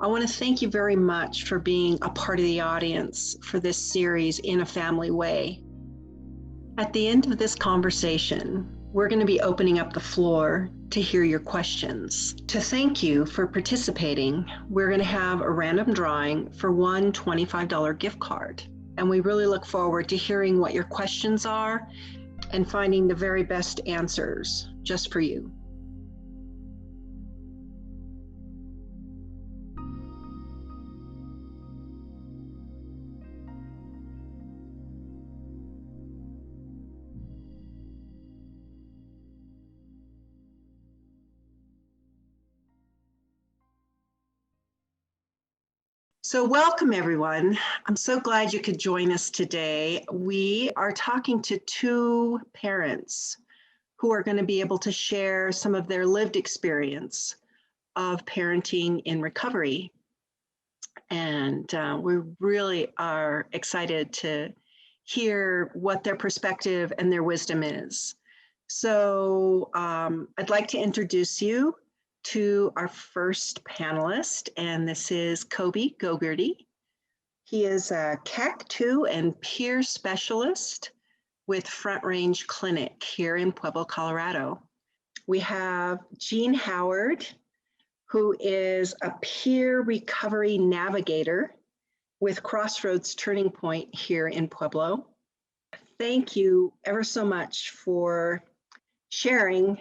I want to thank you very much for being a part of the audience for this series, In a Family Way. At the end of this conversation, we're going to be opening up the floor to hear your questions. To thank you for participating, we're going to have a random drawing for one $25 gift card. And we really look forward to hearing what your questions are and finding the very best answers just for you. So welcome, everyone. I'm so glad you could join us today. We are talking to two parents who are going to be able to share some of their lived experience of parenting in recovery. And we really are excited to hear what their perspective and their wisdom is. So I'd like to introduce you to our first panelist, and this is Kobe Gogerty. He is a CAC2 and peer specialist with Front Range Clinic here in Pueblo, Colorado. We have Jean Howard, who is a peer recovery navigator with Crossroads Turning Point here in Pueblo. Thank you ever so much for sharing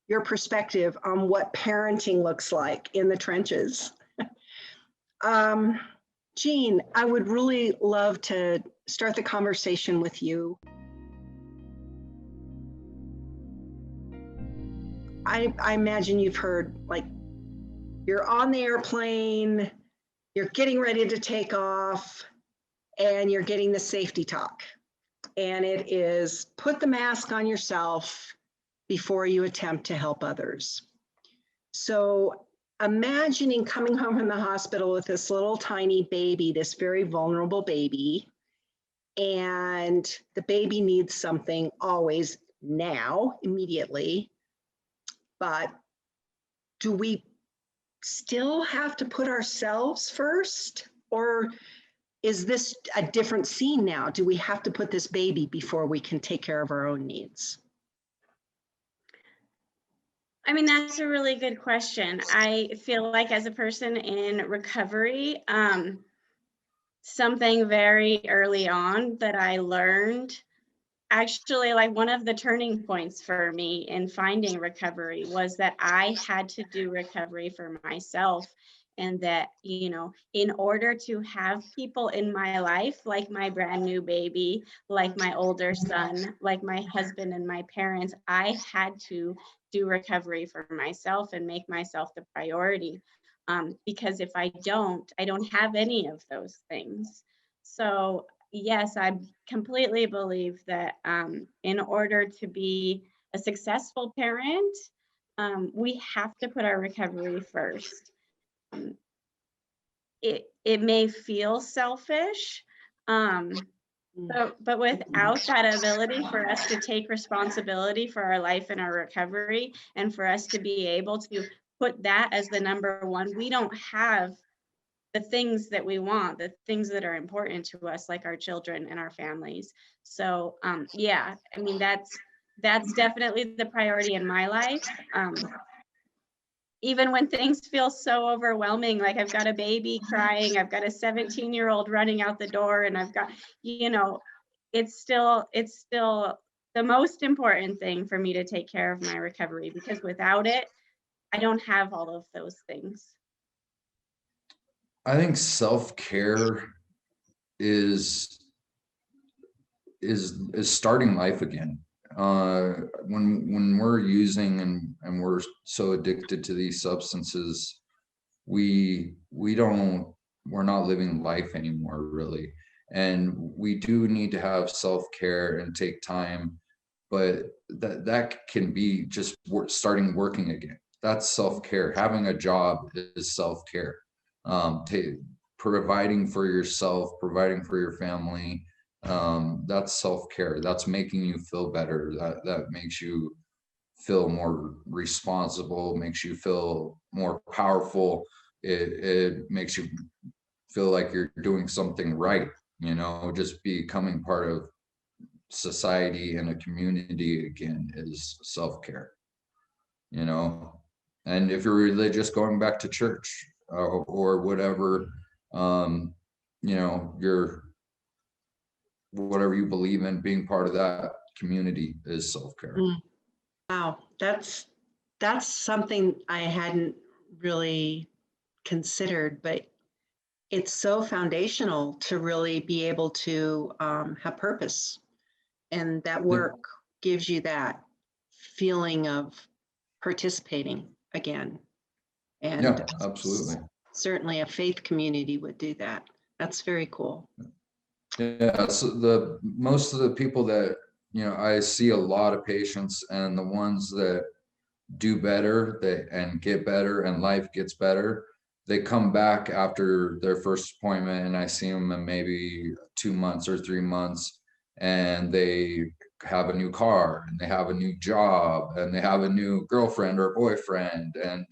your perspective on what parenting looks like in the trenches. Jean, I would really love to start the conversation with you. I imagine you've heard, like, you're on the airplane, you're getting ready to take off, and you're getting the safety talk. And it is put the mask on yourself before you attempt to help others. So imagining coming home from the hospital with this little tiny baby, this very vulnerable baby, and the baby needs something always now, immediately. But do we still have to put ourselves first? Or is this a different scene now? Do we have to put this baby before we can take care of our own needs? I mean, that's a really good question. I feel like as a person in recovery, something very early on that I learned, actually, like one of the turning points for me in finding recovery was that I had to do recovery for myself. And that, you know, in order to have people in my life, like my brand new baby, like my older son, like my husband and my parents, I had to do recovery for myself and make myself the priority. Because if I don't have any of those things. So yes, I completely believe that in order to be a successful parent, we have to put our recovery first. It may feel selfish, but without that ability for us to take responsibility for our life and our recovery, and for us to be able to put that as the number one, we don't have the things that we want, the things that are important to us, like our children and our families. So yeah, I mean, that's definitely the priority in my life. Even when things feel so overwhelming, like I've got a baby crying, I've got a 17-year-old running out the door, and I've got, you know, it's still the most important thing for me to take care of my recovery, because without it, I don't have all of those things. I think self-care is starting life again. When we're using and we're so addicted to these substances, we're not living life anymore, really. And we do need to have self-care and take time, but that can be just starting working again. That's self-care. Having a job is self-care. Providing for yourself, providing for your family, that's self-care. That's making you feel better. That makes you feel more responsible, makes you feel more powerful. it makes you feel like you're doing something right, just becoming part of society and a community again is self-care, and if you're religious, going back to church, or whatever, you're whatever you believe in, being part of that community is self-care. Mm. Wow, that's something I hadn't really considered, but it's so foundational to really be able to have purpose. And that work gives you that feeling of participating again. And Yeah, absolutely. certainly a faith community would do that. That's very cool. Yeah, so most of the people that, I see a lot of patients, and the ones that do better and get better and life gets better, they come back after their first appointment, and I see them in maybe 2 months or 3 months, and they have a new car, and they have a new job, and they have a new girlfriend or boyfriend, and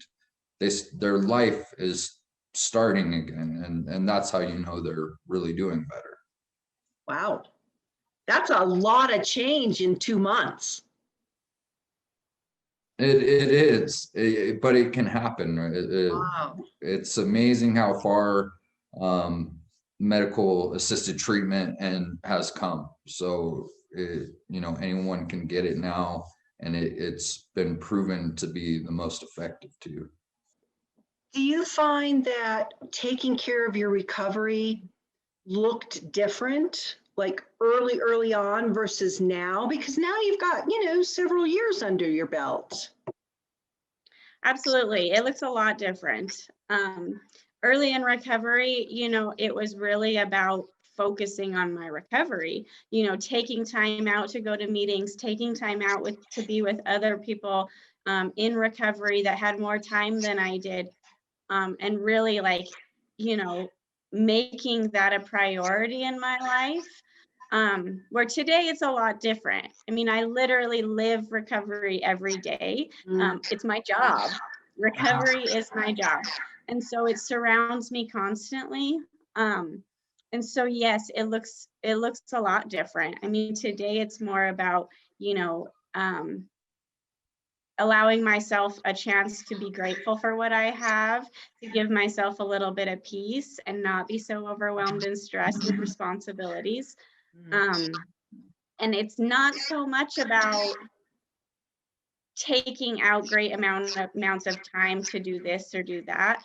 their life is starting again, and that's how they're really doing better. Wow. That's a lot of change in 2 months. It is, but it can happen. Wow. It's amazing how far medical assisted treatment has come. So anyone can get it now, and it's been proven to be the most effective too. Do you find that taking care of your recovery looked different, like early on versus now? Because now you've got, several years under your belt. Absolutely. It looks a lot different. Early in recovery, it was really about focusing on my recovery, taking time out to go to meetings, taking time out to be with other people in recovery that had more time than I did. And really making that a priority in my life. Where today it's a lot different. I mean, I literally live recovery every day. It's my job. Recovery is my job. And so it surrounds me constantly. And so, yes, it looks a lot different. I mean, today it's more about, allowing myself a chance to be grateful for what I have, to give myself a little bit of peace and not be so overwhelmed and stressed with responsibilities. And it's not so much about taking out great amounts of time to do this or do that,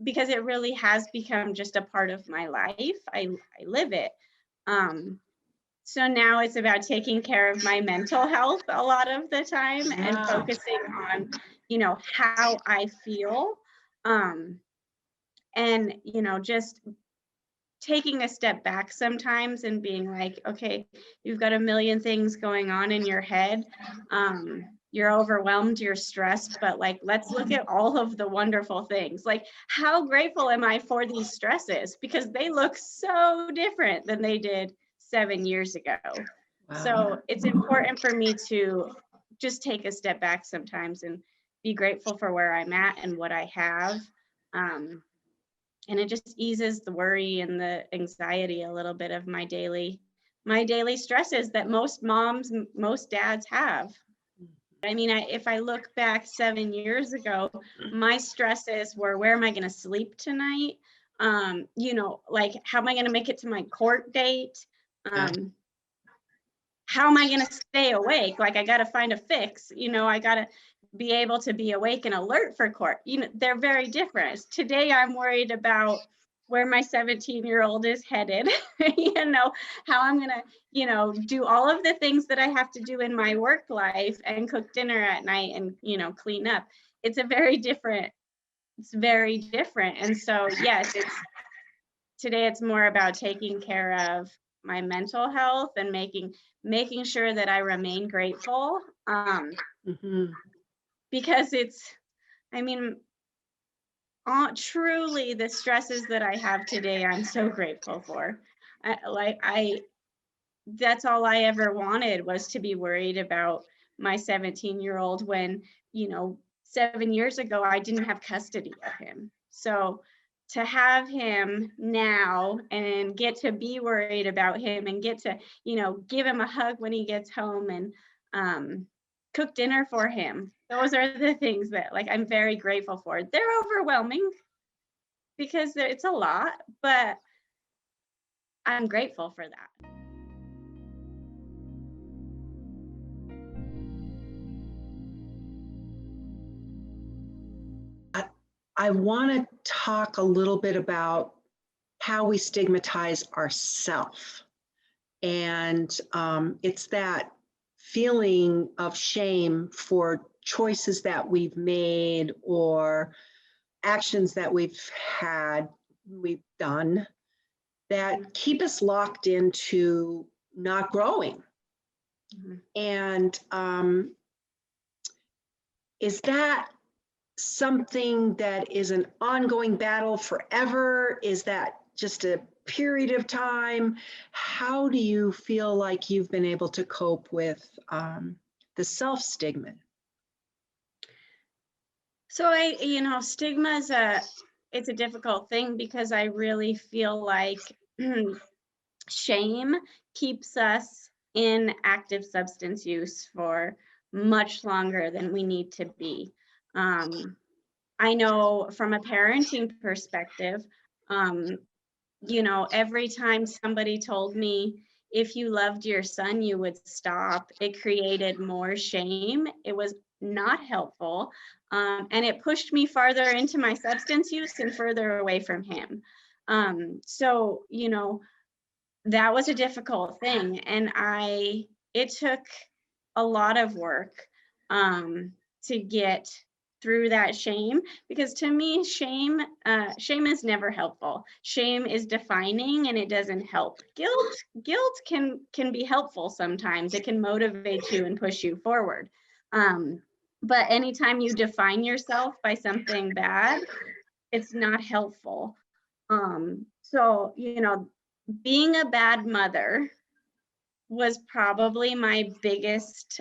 because it really has become just a part of my life. I live it. So now it's about taking care of my mental health a lot of the time and focusing on, how I feel, and, just taking a step back sometimes and being like, okay, you've got a million things going on in your head. You're overwhelmed, you're stressed, but let's look at all of the wonderful things. Like, how grateful am I for these stresses? Because they look so different than they did 7 years ago. Wow. So it's important for me to just take a step back sometimes and be grateful for where I'm at and what I have. And it just eases the worry and the anxiety a little bit of my daily stresses that most moms, most dads have. I mean, if I look back 7 years ago, my stresses were, where am I going to sleep tonight? How am I going to make it to my court date? How am I going to stay awake? I got to find a fix. I got to be able to be awake and alert for court. They're very different. Today, I'm worried about where my 17-year-old is headed, how I'm going to, do all of the things that I have to do in my work life and cook dinner at night and, clean up. It's very different. And so, yes, today it's more about taking care of my mental health and making sure that I remain grateful. Because truly the stresses that I have today, I'm so grateful for. That's all I ever wanted, was to be worried about my 17-year-old when, 7 years ago, I didn't have custody of him. So to have him now and get to be worried about him and get to, give him a hug when he gets home and cook dinner for him. Those are the things that like I'm very grateful for. They're overwhelming because it's a lot, but I'm grateful for that. I want to talk a little bit about how we stigmatize ourselves. And it's that feeling of shame for choices that we've made or actions that we've done that keep us locked into not growing. Mhm. And is that something that is an ongoing battle forever? Is that just a period of time? How do you feel like you've been able to cope with the self-stigma? So stigma is it's a difficult thing because I really feel like shame keeps us in active substance use for much longer than we need to be. I know from a parenting perspective, every time somebody told me if you loved your son, you would stop, it created more shame. It was not helpful. And it pushed me farther into my substance use and further away from him. So, that was a difficult thing. And it took a lot of work to get through that shame, because to me shame is never helpful. Shame is defining and it doesn't help. Guilt can be helpful sometimes. It can motivate you and push you forward, but anytime you define yourself by something bad, it's not helpful. So being a bad mother was probably my biggest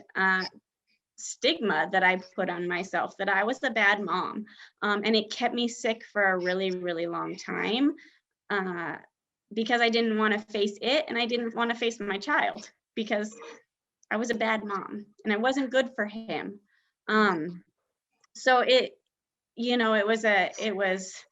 stigma that I put on myself, that I was a bad mom. And it kept me sick for a really, really long time because I didn't want to face it and I didn't want to face my child because I was a bad mom and I wasn't good for him. So it was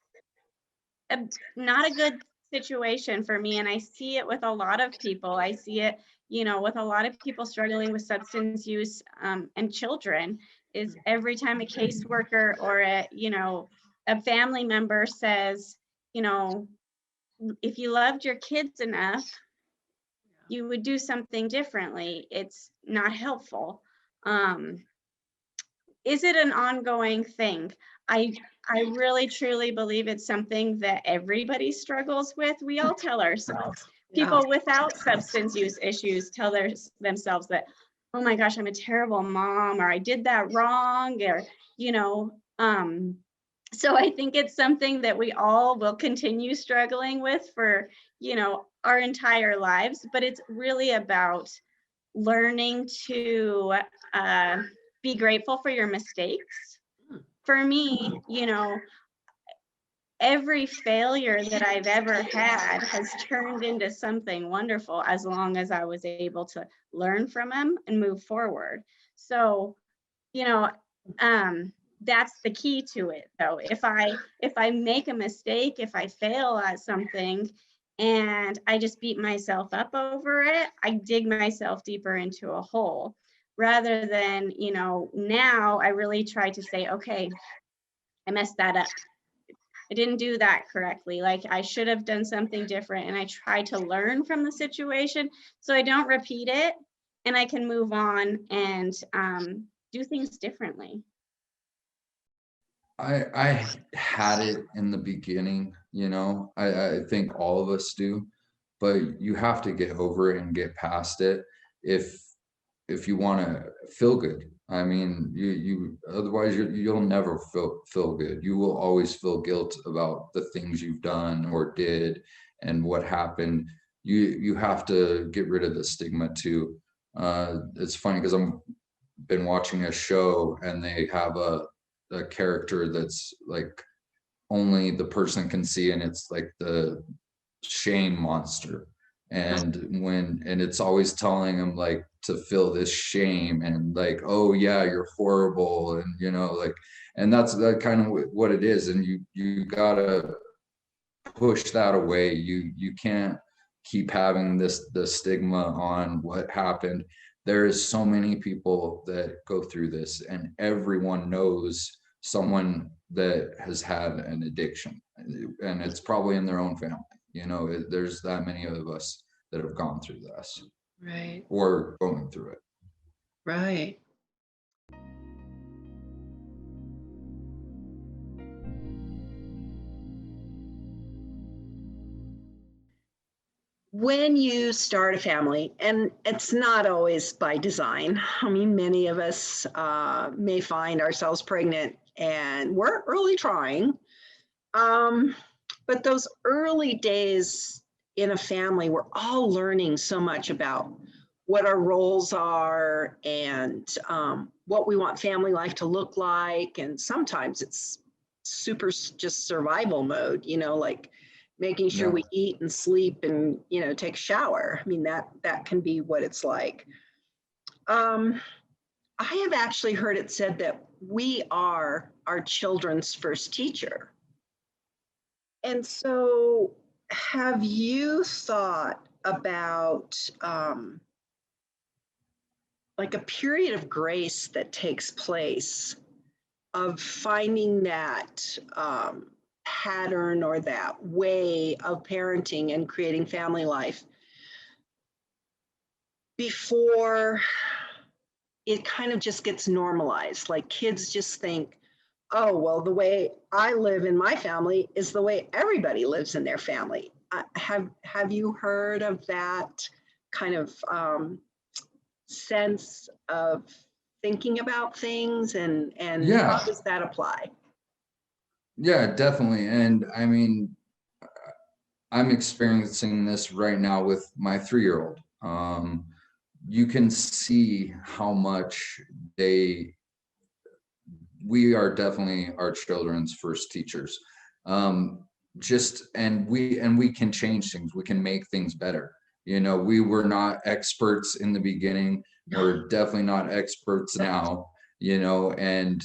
not a good situation for me. And I see it with a lot of people. I see it, with a lot of people struggling with substance use and children, is every time a caseworker or a family member says, if you loved your kids enough, you would do something differently. It's not helpful. Is it an ongoing thing? I really truly believe it's something that everybody struggles with. We all tell ourselves. People without substance use issues tell themselves that, oh my gosh, I'm a terrible mom, or I did that wrong, or so I think it's something that we all will continue struggling with for our entire lives. But it's really about learning to be grateful for your mistakes. For me, every failure that I've ever had has turned into something wonderful as long as I was able to learn from them and move forward. So, that's the key to it though. If I make a mistake, if I fail at something and I just beat myself up over it, I dig myself deeper into a hole. Rather than, now I really try to say, okay, I messed that up. I didn't do that correctly. Like I should have done something different. And I try to learn from the situation so I don't repeat it and I can move on and do things differently. I had it in the beginning, I think all of us do, but you have to get over it and get past it if you want to feel good. I mean, you otherwise you'll never feel good. You will always feel guilt about the things you've done or did and what happened. You have to get rid of the stigma too. It's funny because I'm been watching a show and they have a character that's like only the person can see, and it's like the shame monster. And it's always telling them like to feel this shame and like, oh yeah, you're horrible, and like, and that's that kind of what it is. And you gotta push that away. You can't keep having the stigma on what happened. There is so many people that go through this, and everyone knows someone that has had an addiction, and it's probably in their own family. There's that many of us that have gone through this Right. or going through it. Right. When you start a family, and it's not always by design, I mean, many of us may find ourselves pregnant and we're early trying. But those early days in a family, we're all learning so much about what our roles are and what we want family life to look like. And sometimes it's super just survival mode, like making sure Yeah. we eat and sleep and, take a shower. I mean, that can be what it's like. I have actually heard it said that we are our children's first teacher. And so, have you thought about like a period of grace that takes place of finding that pattern or that way of parenting and creating family life before it kind of just gets normalized? Like kids just think, oh, well, the way I live in my family is the way everybody lives in their family. Have you heard of that kind of sense of thinking about things, and Yeah. how does that apply? Yeah, definitely. And I mean, I'm experiencing this right now with my 3-year-old. You can see how much we are definitely our children's first teachers. And we can change things. We can make things better. We were not experts in the beginning. We're definitely not experts now. And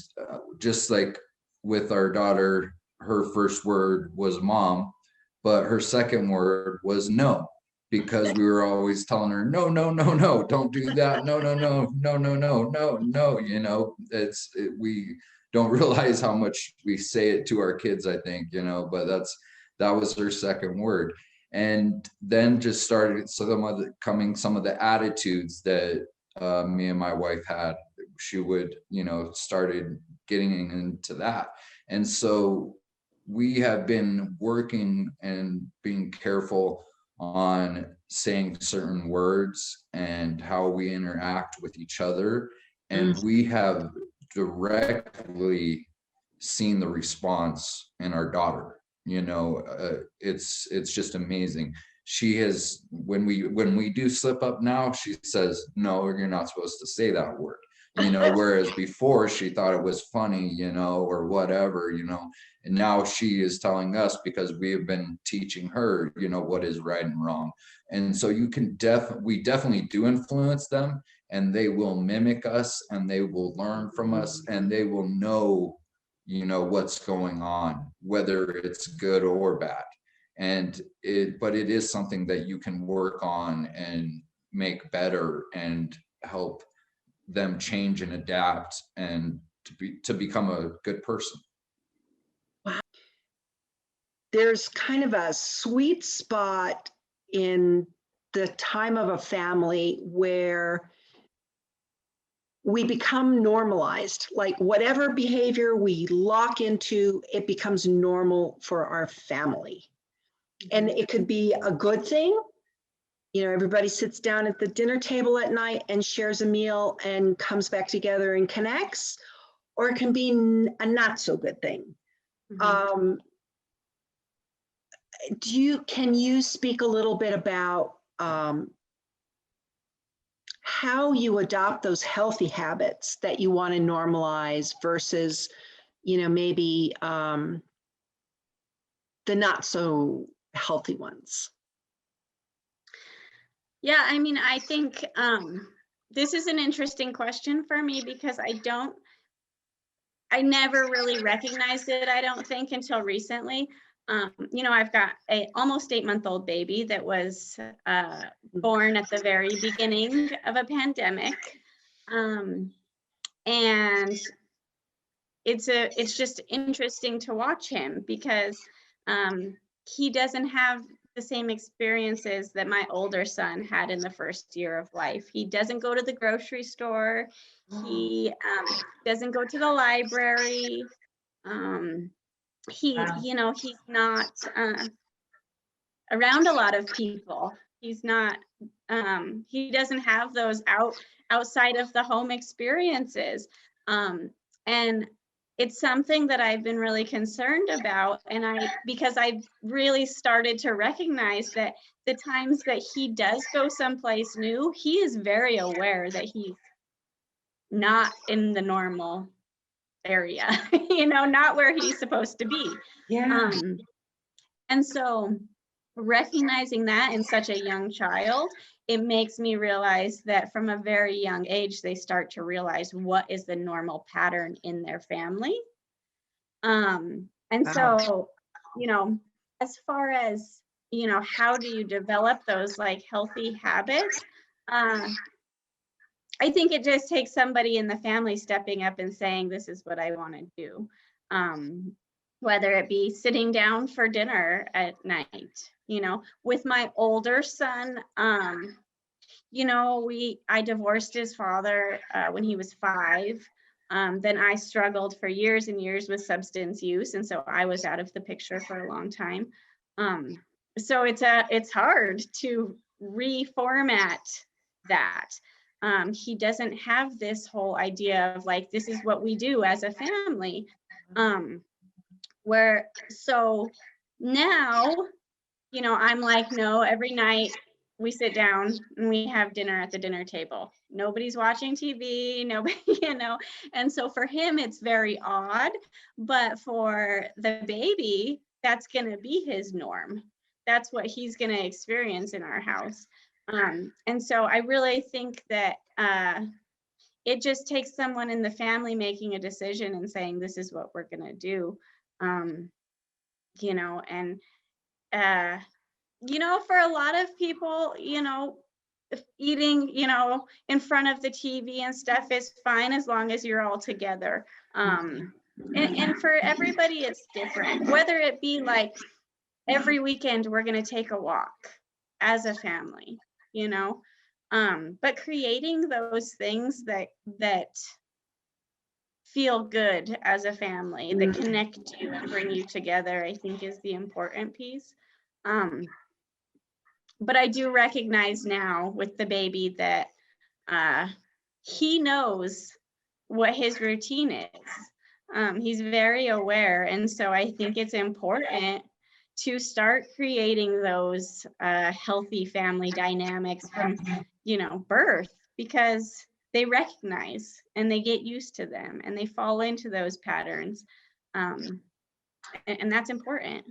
just like with our daughter, her first word was mom, but her second word was no, because we were always telling her, no, no, no, no, don't do that. No, no, no, no, no, no, no, no. We don't realize how much we say it to our kids, I think, but that was her second word. And then just started some of the attitudes that me and my wife had. She would, started getting into that. And so we have been working and being careful on saying certain words and how we interact with each other. And we have directly seen the response in our daughter. It's just amazing. She has, when we do slip up now, she says, no, you're not supposed to say that word. Whereas before she thought it was funny, or whatever, and now she is telling us, because we have been teaching her, what is right and wrong. And so we definitely do influence them, and they will mimic us, and they will learn from us, and they will know, what's going on, whether it's good or bad. But it is something that you can work on and make better and help them change and adapt and to become a good person. There's kind of a sweet spot in the time of a family where we become normalized. Like whatever behavior we lock into, it becomes normal for our family. And it could be a good thing. Everybody sits down at the dinner table at night and shares a meal and comes back together and connects, or it can be a not so good thing. Can you speak a little bit about how you adopt those healthy habits that you want to normalize versus, maybe the not so healthy ones? Yeah, I mean, I think this is an interesting question for me because I never really recognized it, I don't think, until recently. You know, I've got a almost 8-month-old baby that was born at the very beginning of a pandemic. And it's just interesting to watch him because he doesn't have the same experiences that my older son had in the first year of life. He doesn't go to the grocery store. He doesn't go to the library. You know, he's not around a lot of people. He's not, he doesn't have those outside of the home experiences. And it's something that I've been really concerned about. And because I really started to recognize that the times that he does go someplace new, he is very aware that he's not in the normal area, you know, not where he's supposed to be. Yeah. And so recognizing that in such a young child, it makes me realize that from a very young age, they start to realize what is the normal pattern in their family. And so, you know, as far as, you know, how do you develop those like healthy habits? I think it just takes somebody in the family stepping up and saying, this is what I want to do. Whether it be sitting down for dinner at night, you know, with my older son, you know, I divorced his father when he was 5. Then I struggled for years and years with substance use. And so I was out of the picture for a long time. So it's hard to reformat that. He doesn't have this whole idea of like, this is what we do as a family. So now, you know, I'm like, no, every night we sit down and we have dinner at the dinner table. Nobody's watching TV, nobody, you know. And so for him, it's very odd, but for the baby, that's going to be his norm. That's what he's going to experience in our house. And so I really think that it just takes someone in the family making a decision and saying, this is what we're going to do. You know, and, you know, for a lot of people, you know, eating, you know, in front of the TV and stuff is fine as long as you're all together. And for everybody, it's different, whether it be like every weekend, we're going to take a walk as a family, you know, but creating those things that feel good as a family, that connect you and bring you together, I think is the important piece. But I do recognize now with the baby that he knows what his routine is. He's very aware. And so I think it's important to start creating those healthy family dynamics from, you know, birth, because they recognize and they get used to them and they fall into those patterns. And that's important.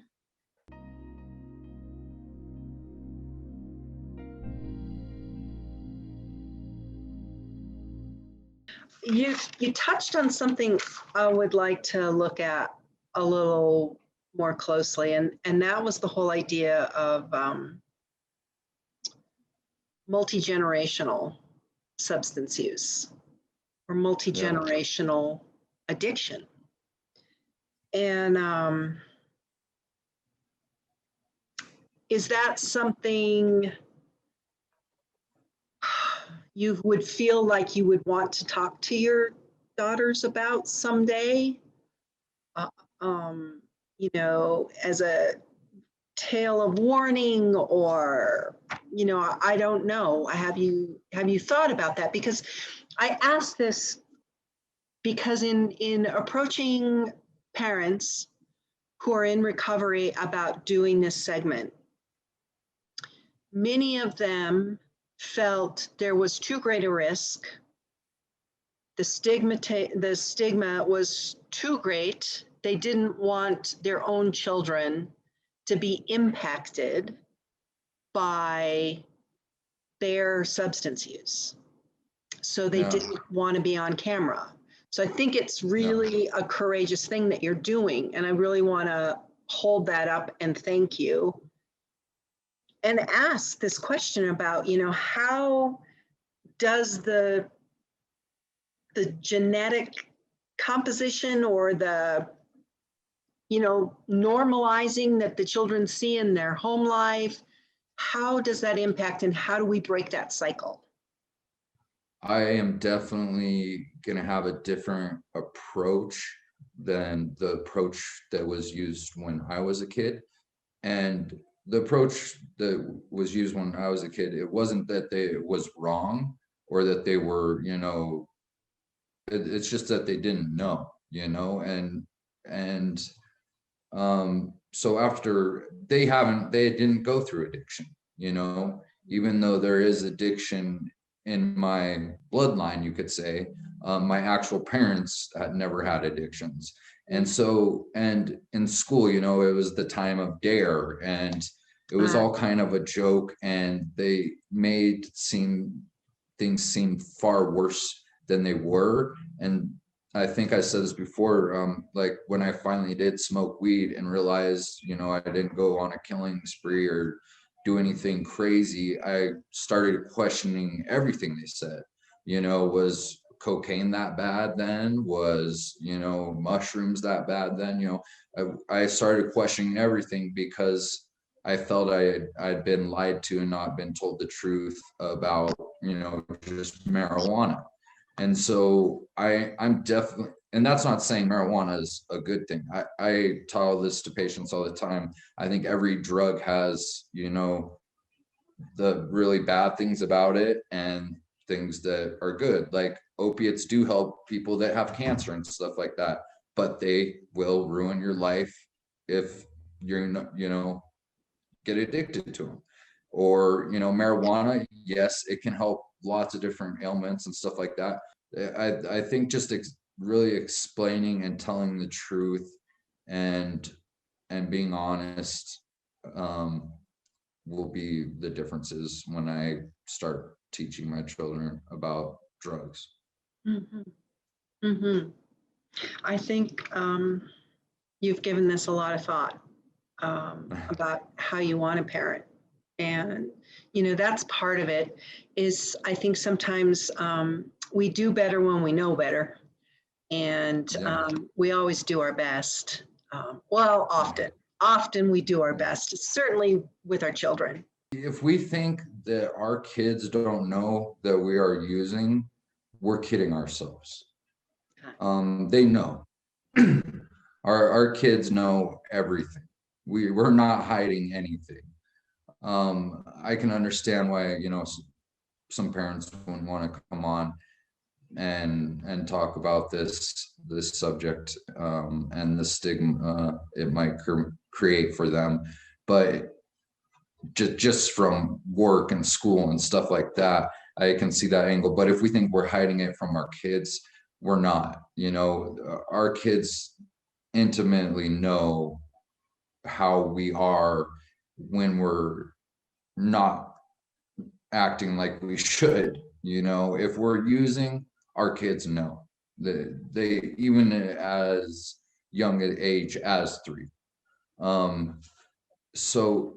You touched on something I would like to look at a little more closely, and that was the whole idea of multi-generational substance use or multi-generational addiction. And is that something you would feel like you would want to talk to your daughters about someday? You know, as a tale of warning, or, you know, I don't know. Have you thought about that? Because I ask this because in approaching parents who are in recovery about doing this segment, many of them felt there was too great a risk. The stigma was too great. They didn't want their own children to be impacted by their substance use. So they Yeah. didn't want to be on camera. So I think it's really a courageous thing that you're doing. And I really want to hold that up and thank you. And ask this question about, how does the genetic composition or the, normalizing that the children see in their home life, how does that impact and how do we break that cycle? I am definitely gonna have a different approach than the approach that was used when I was a kid. And the approach that was used when I was a kid, it wasn't that it was wrong or that they were, it's just that they didn't know, and so after they didn't go through addiction, even though there is addiction in my bloodline, you could say, my actual parents had never had addictions. And so, and in school, it was the time of DARE, and it was all kind of a joke, and they made things seem far worse than they were. And I think I said this before, like when I finally did smoke weed and realized, I didn't go on a killing spree or do anything crazy, I started questioning everything they said. Was cocaine that bad then? Was, mushrooms that bad then? I started questioning everything because I felt I'd been lied to and not been told the truth about, just marijuana. And so I'm definitely, and that's not saying marijuana is a good thing. I tell this to patients all the time. I think every drug has, the really bad things about it and things that are good. Like opiates do help people that have cancer and stuff like that, but they will ruin your life if you're not, get addicted to them. Or, marijuana, yes, it can help lots of different ailments and stuff like that. I think just really explaining and telling the truth and being honest will be the differences when I start teaching my children about drugs. Mm-hmm. Mm-hmm. I think you've given this a lot of thought about how you want to parent. And, that's part of it is I think sometimes we do better when we know better. And Yeah. we always do our best. Often we do our best, certainly with our children. If we think that our kids don't know that we are using, we're kidding ourselves. They know. Our kids know everything. We're not hiding anything. I can understand why, some parents wouldn't want to come on and talk about this subject and the stigma it might create for them, but just from work and school and stuff like that, I can see that angle. But if we think we're hiding it from our kids, we're not. Our kids intimately know how we are when we're not acting like we should. If we're using, our kids know that they, even as young an age as 3. So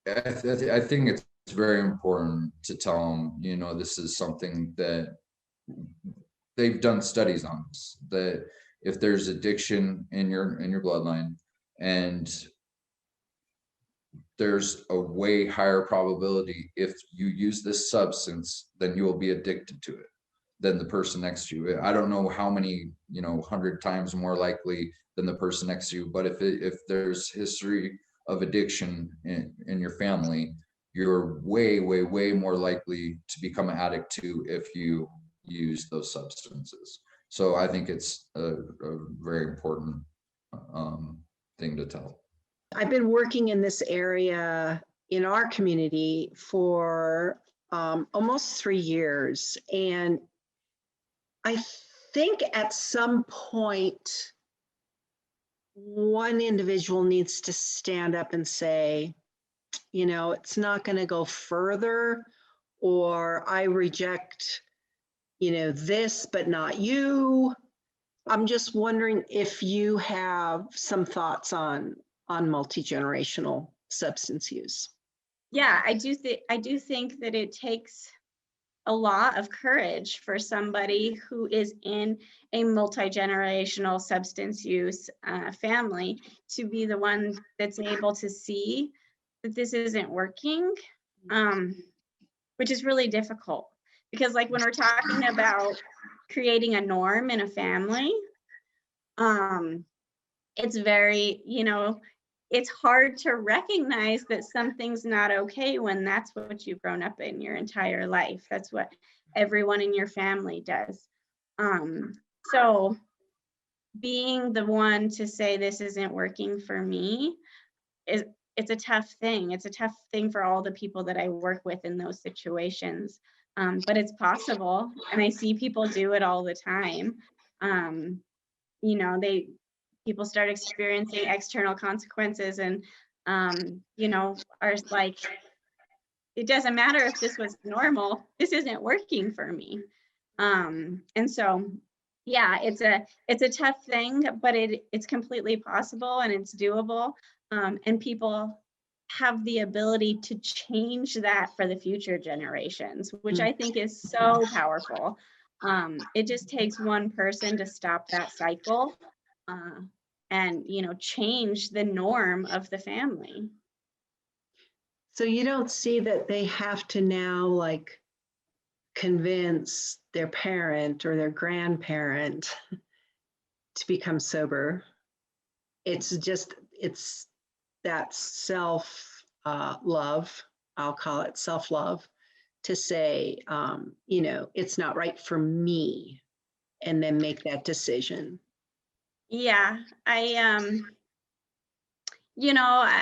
I think it's very important to tell them, this is something that they've done studies on this, that if there's addiction in your bloodline and there's a way higher probability if you use this substance, then you will be addicted to it than the person next to you. I don't know how many, 100 times more likely than the person next to you, but if there's history of addiction in your family, you're way, way, way more likely to become an addict to if you use those substances. So I think it's a very important thing to tell. I've been working in this area in our community for almost 3 years. And I think at some point, one individual needs to stand up and say, you know, it's not going to go further, or I reject, you know, this, but not you. I'm just wondering if you have some thoughts on multi-generational substance use. Yeah, I do think that it takes a lot of courage for somebody who is in a multi-generational substance use family to be the one that's able to see that this isn't working, which is really difficult. Because like when we're talking about creating a norm in a family, it's very, you know, it's hard to recognize that something's not okay when that's what you've grown up in your entire life. That's what everyone in your family does. So being the one to say this isn't working for me it's a tough thing. It's a tough thing for all the people that I work with in those situations. But it's possible, and I see people do it all the time. You know, people start experiencing external consequences and you know, are like, it doesn't matter if this was normal, this isn't working for me. And so yeah, it's a tough thing, but it's completely possible and it's doable. And people have the ability to change that for the future generations, which I think is so powerful. It just takes one person to stop that cycle and, you know, change the norm of the family. So you don't see that they have to now like convince their parent or their grandparent to become sober. It's that self love, I'll call it self love, to say, you know, it's not right for me, and then make that decision. Yeah, you know,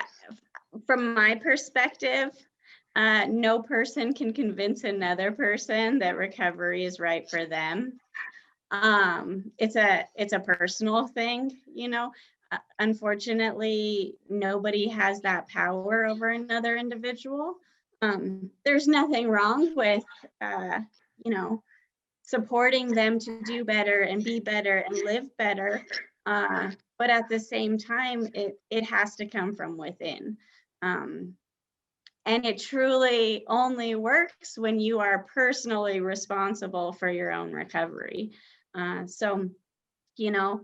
from my perspective, no person can convince another person that recovery is right for them. It's a personal thing, you know. Unfortunately, nobody has that power over another individual. There's nothing wrong with, you know, supporting them to do better and be better and live better. But at the same time, it has to come from within. And it truly only works when you are personally responsible for your own recovery. So, you know,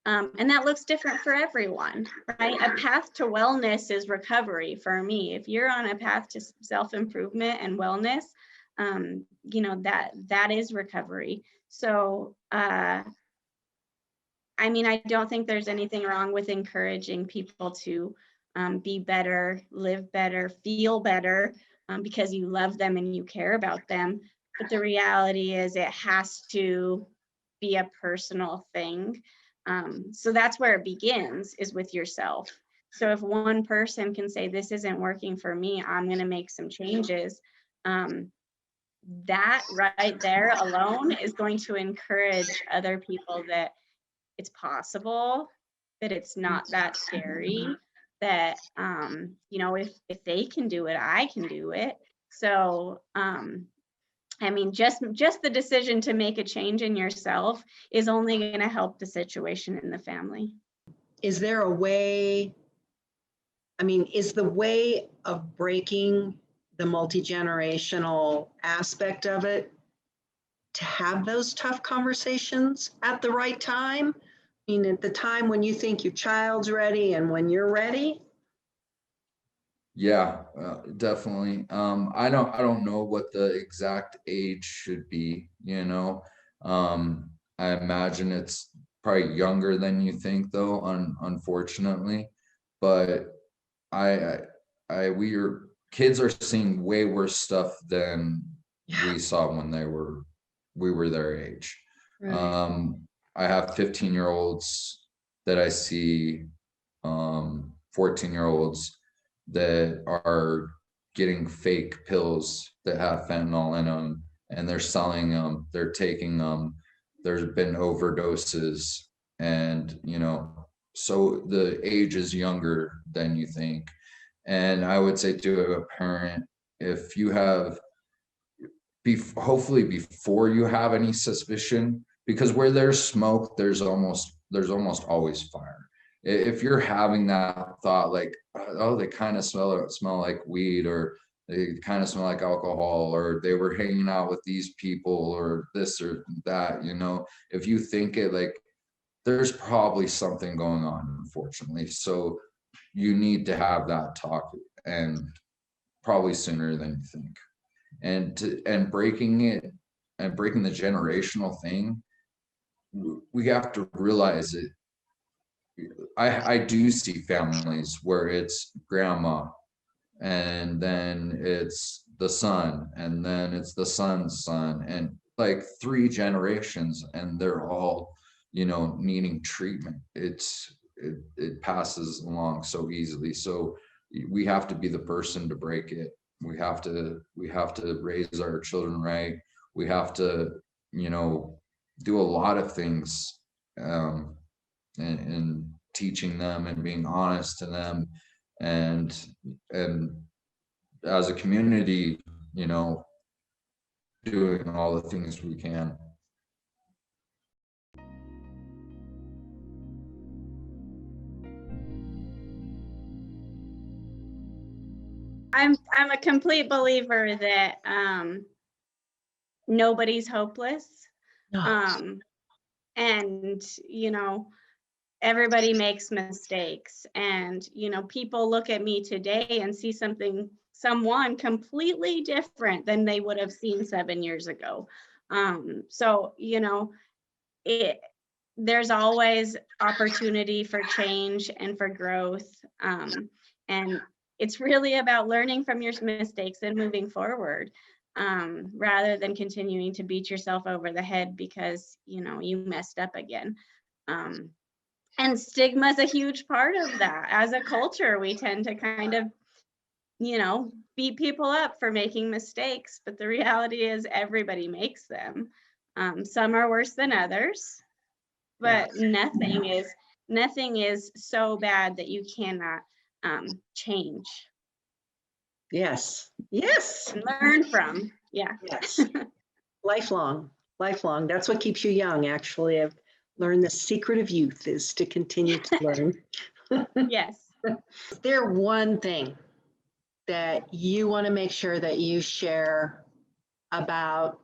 and that looks different for everyone, right? A path to wellness is recovery for me. If you're on a path to self-improvement and wellness, you know, that is recovery. So, I mean, I don't think there's anything wrong with encouraging people to be better, live better, feel better, because you love them and you care about them. But the reality is it has to be a personal thing. So that's where it begins, is with yourself. So if one person can say, this isn't working for me, I'm going to make some changes, that right there alone is going to encourage other people that it's possible, that it's not that scary, that you know, if they can do it, I can do it. So I mean, just the decision to make a change in yourself is only going to help the situation in the family. Is there a way, I mean, is the way of breaking the multi-generational aspect of it to have those tough conversations at the right time? I mean, at the time when you think your child's ready and when you're ready? Yeah, definitely. I don't know what the exact age should be, you know. I imagine it's probably younger than you think though, unfortunately. But kids are seeing way worse stuff than we saw when we were their age. Right. I have 15-year-olds that I see, 14-year-olds that are getting fake pills that have fentanyl in them, and they're selling them, they're taking them. There's been overdoses, and you know, so the age is younger than you think. And I would say to a parent, if you have, hopefully before you have any suspicion, because where there's smoke, there's almost always fire. If you're having that thought, like, oh, they kind of smell like weed, or they kind of smell like alcohol, or they were hanging out with these people, or this or that, if you think it, like, there's probably something going on, unfortunately. So you need to have that talk, and probably sooner than you think. And breaking it, and breaking the generational thing, we have to realize it. I do see families where it's grandma, and then it's the son, and then it's the son's son, and like 3 generations, and they're all, needing treatment. It passes along so easily. So we have to be the person to break it. We have to raise our children right. We have to, do a lot of things, and teaching them and being honest to them, and as a community, doing all the things we can. I'm a complete believer that nobody's hopeless. And everybody makes mistakes, and people look at me today and see someone completely different than they would have seen 7 years ago. So there's always opportunity for change and for growth, and it's really about learning from your mistakes and moving forward, rather than continuing to beat yourself over the head because you messed up again. And stigma is a huge part of that. As a culture, we tend to kind of beat people up for making mistakes, but the reality is everybody makes them. Some are worse than others, but Yes. nothing is so bad that you cannot change Yes. and learn from. Yeah. Yes. Lifelong. That's what keeps you young, actually. I've learned the secret of youth is to continue to learn. Yes. Is there one thing that you want to make sure that you share about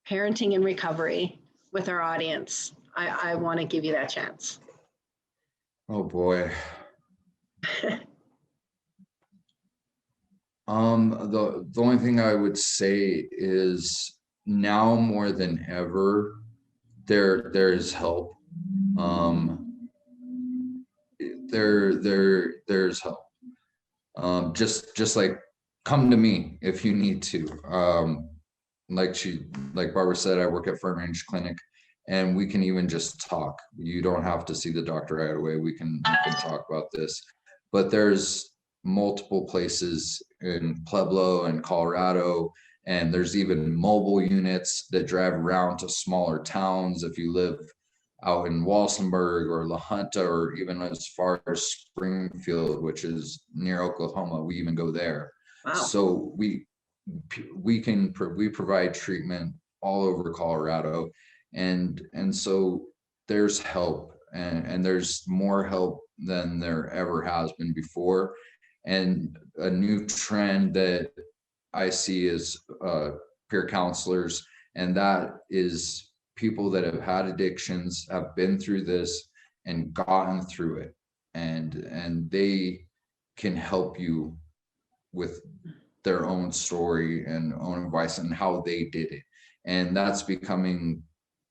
parenting and recovery with our audience? I want to give you that chance. Oh boy. The only thing I would say is, now more than ever, there's help. There's help. Just like, come to me if you need to. Like Barbara said, I work at Front Range Clinic, and we can even just talk. You don't have to see the doctor right away. We can talk about this. But there's multiple places in Pueblo and Colorado, and there's even mobile units that drive around to smaller towns. If you live out in Walsenburg or La Junta, or even as far as Springfield, which is near Oklahoma, we even go there. Wow. So we provide treatment all over Colorado, and so there's help, and there's more help than there ever has been before. And a new trend that I see is peer counselors, and that is people that have had addictions, have been through this and gotten through it, and they can help you with their own story and own advice and how they did it. And that's becoming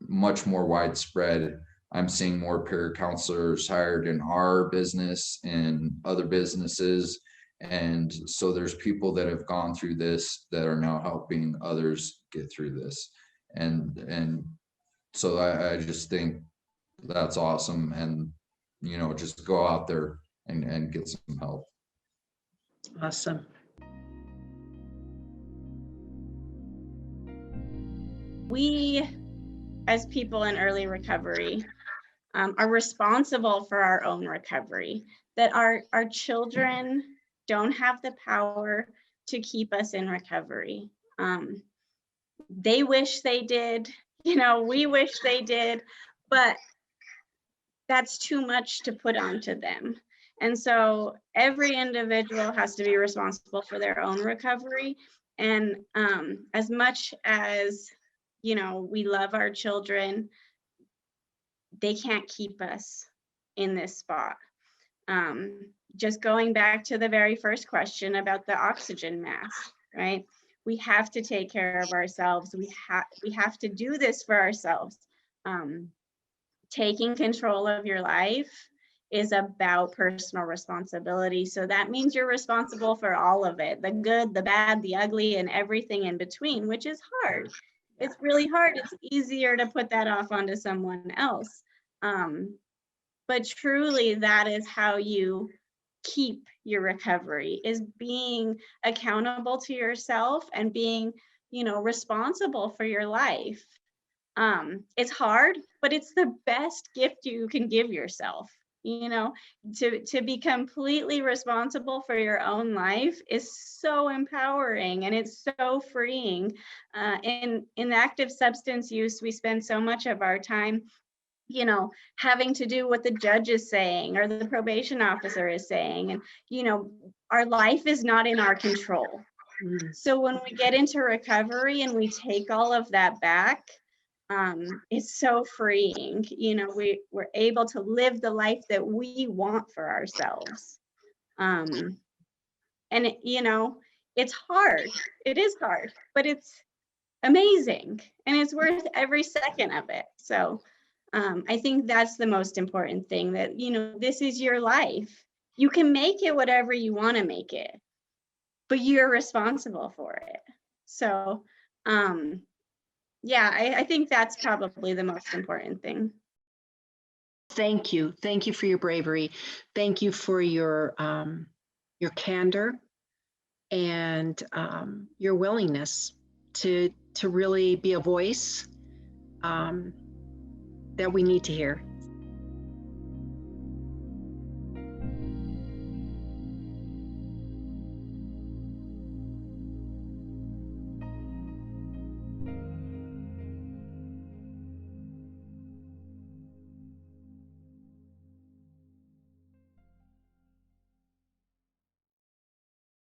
much more widespread. I'm seeing more peer counselors hired in our business and other businesses. And so there's people that have gone through this that are now helping others get through this. And so I just think that's awesome. And, just go out there and get some help. Awesome. We, as people in early recovery, are responsible for our own recovery, that our children don't have the power to keep us in recovery. They wish they did, we wish they did, but that's too much to put onto them. And so every individual has to be responsible for their own recovery. And as much as, we love our children, they can't keep us in this spot. Just going back to the very first question about the oxygen mask, right? We have to take care of ourselves. We have to do this for ourselves. Taking control of your life is about personal responsibility. So that means you're responsible for all of it, the good, the bad, the ugly, and everything in between, which is hard. It's really hard. It's easier to put that off onto someone else. But truly, that is how you keep your recovery, is being accountable to yourself and being, responsible for your life. It's hard, but it's the best gift you can give yourself. To be completely responsible for your own life is so empowering, and it's so freeing. In active substance use, we spend so much of our time having to do what the judge is saying or the probation officer is saying. And, our life is not in our control. So when we get into recovery and we take all of that back, it's so freeing. We're able to live the life that we want for ourselves. And, it's hard. It is hard, but it's amazing. And it's worth every second of it. So I think that's the most important thing, that, this is your life. You can make it whatever you want to make it, but you're responsible for it. So, yeah, I think that's probably the most important thing. Thank you. Thank you for your bravery. Thank you for your candor and your willingness to really be a voice that we need to hear.